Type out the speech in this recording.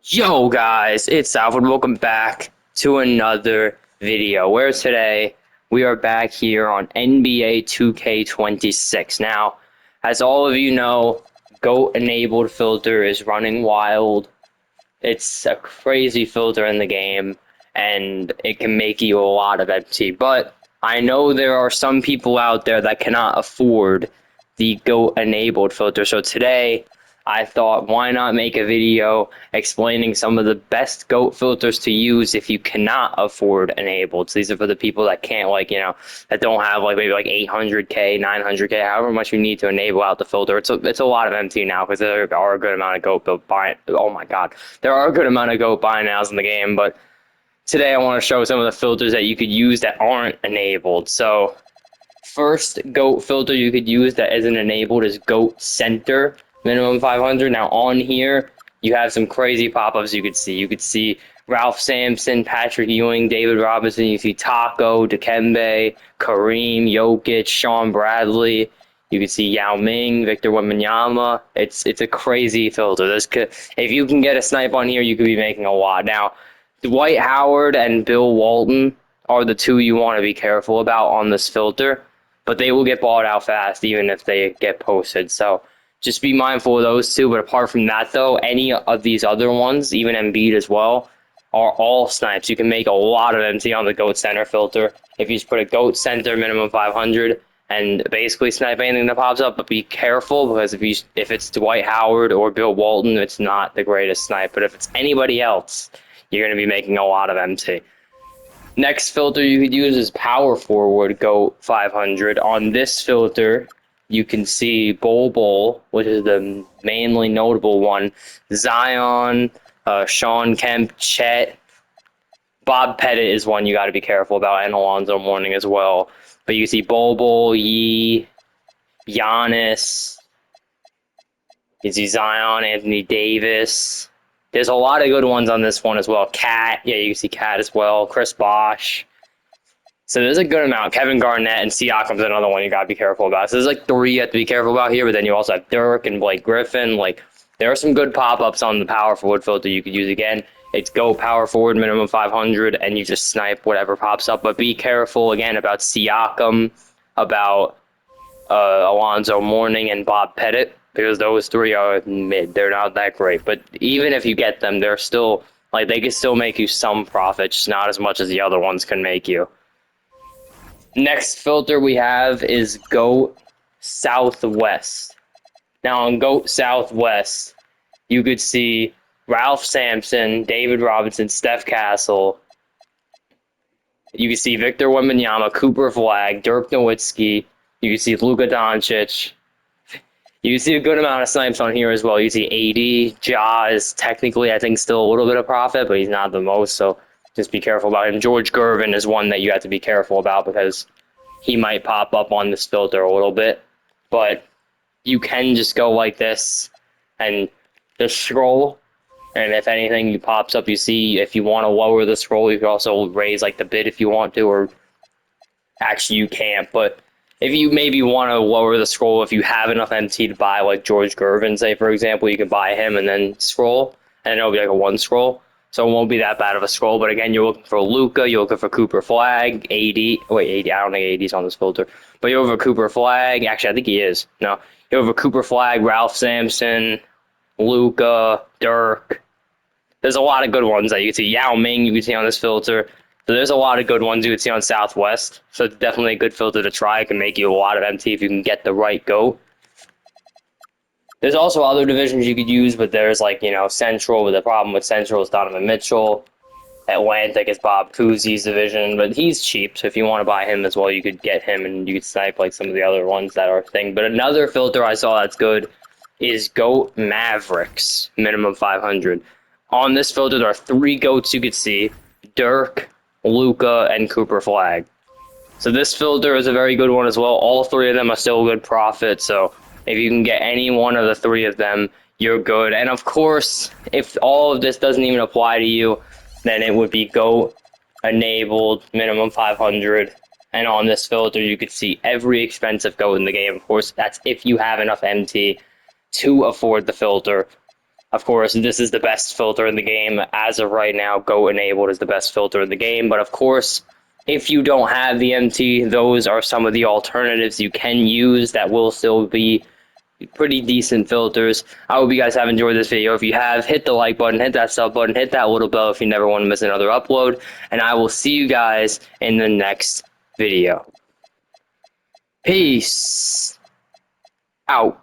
Yo guys, it's Alfred. Welcome back to another video where today we are back here on NBA 2K26. Now, as all of you know, GOAT enabled filter is running wild. It's a crazy filter in the game and it can make you a lot of MT. But I know there are some people out there that cannot afford the GOAT enabled filter. So today I thought, why not make a video explaining some of the best GOAT filters to use if you cannot afford enabled. So these are for the people that can't, that don't have maybe 800k, 900k, however much you need to enable out the filter. It's a lot of MT now because there are a good amount of GOAT buy. Oh my god, there are a good amount of GOAT buy nows in the game. But today I want to show some of the filters that you could use that aren't enabled. So first GOAT filter you could use that isn't enabled is GOAT Center, minimum 500. Now on here, you have some crazy pop-ups you could see. You could see Ralph Sampson, Patrick Ewing, David Robinson. You see Taco, Dikembe, Kareem, Jokic, Sean Bradley. You could see Yao Ming, Victor Wembanyama. It's a crazy filter. If you can get a snipe on here, you could be making a lot. Now, Dwight Howard and Bill Walton are the two you want to be careful about on this filter, but they will get bought out fast even if they get posted. So just be mindful of those two. But apart from that, though, any of these other ones, even Embiid as well, are all snipes. You can make a lot of MT on the GOAT Center filter if you just put a GOAT Center minimum 500 and basically snipe anything that pops up. But be careful because if it's Dwight Howard or Bill Walton, it's not the greatest snipe. But if it's anybody else, you're going to be making a lot of MT. Next filter you could use is Power Forward GOAT 500. On this filter, you can see Bol, which is the mainly notable one, Zion, Sean Kemp, Chet. Bob Pettit is one you got to be careful about, and Alonzo Mourning as well. But you see Bol, Yee, Giannis. You see Zion, Anthony Davis. There's a lot of good ones on this one as well. Cat, yeah, you can see Cat as well. Chris Bosh. So there's a good amount. Kevin Garnett and Siakam's another one you gotta be careful about. So there's three you have to be careful about here, but then you also have Dirk and Blake Griffin. There are some good pop-ups on the power forward filter you could use again. It's go power forward minimum 500, and you just snipe whatever pops up. But be careful again about Siakam, about Alonzo Mourning, and Bob Pettit, because those three are mid. They're not that great. But even if you get them, they're still they can still make you some profit, just not as much as the other ones can make you. Next filter we have is GOAT Southwest. Now on GOAT Southwest, you could see Ralph Sampson, David Robinson, Steph Castle. You can see Victor Wembanyama, Cooper Flag, Dirk Nowitzki. You can see Luka Doncic. You can see a good amount of snipes on here as well. You see AD, Ja is technically, I think, still a little bit of profit, but he's not the most, so just be careful about him. George Gervin is one that you have to be careful about because he might pop up on this filter a little bit. But you can just go like this and just scroll. And if anything you pops up, you see if you want to lower the scroll, you can also raise the bid if you want to, or actually you can't. But if you maybe want to lower the scroll, if you have enough MT to buy George Gervin, say for example, you can buy him and then scroll, and it'll be a one scroll. So it won't be that bad of a scroll, but again, you're looking for Luka, you're looking for Cooper Flag, AD. Wait, AD, I don't think AD's on this filter. But you're over Cooper Flag. Actually, I think he is. No, you're over Cooper Flag, Ralph Sampson, Luka, Dirk. There's a lot of good ones that you can see. Yao Ming, you can see on this filter. So there's a lot of good ones you can see on Southwest. So it's definitely a good filter to try. It can make you a lot of MT if you can get the right GOAT. There's also other divisions you could use, but there's Central, but the problem with Central is Donovan Mitchell. Atlantic is Bob Cousy's division, but he's cheap, so if you want to buy him as well, you could get him and you could snipe some of the other ones that are thing. But another filter I saw that's good is GOAT Mavericks, minimum 500. On this filter, there are three GOATs you could see: Dirk, Luka, and Cooper Flag. So this filter is a very good one as well. All three of them are still a good profit, so if you can get any one of the three of them, you're good. And of course, if all of this doesn't even apply to you, then it would be GOAT enabled, minimum 500. And on this filter, you could see every expensive GOAT in the game. Of course, that's if you have enough MT to afford the filter. Of course, this is the best filter in the game. As of right now, Go Enabled is the best filter in the game. But of course, if you don't have the MT, those are some of the alternatives you can use that will still be pretty decent filters. I hope you guys have enjoyed this video. If you have, hit the like button, hit that sub button, hit that little bell if you never want to miss another upload. And I will see you guys in the next video. Peace out.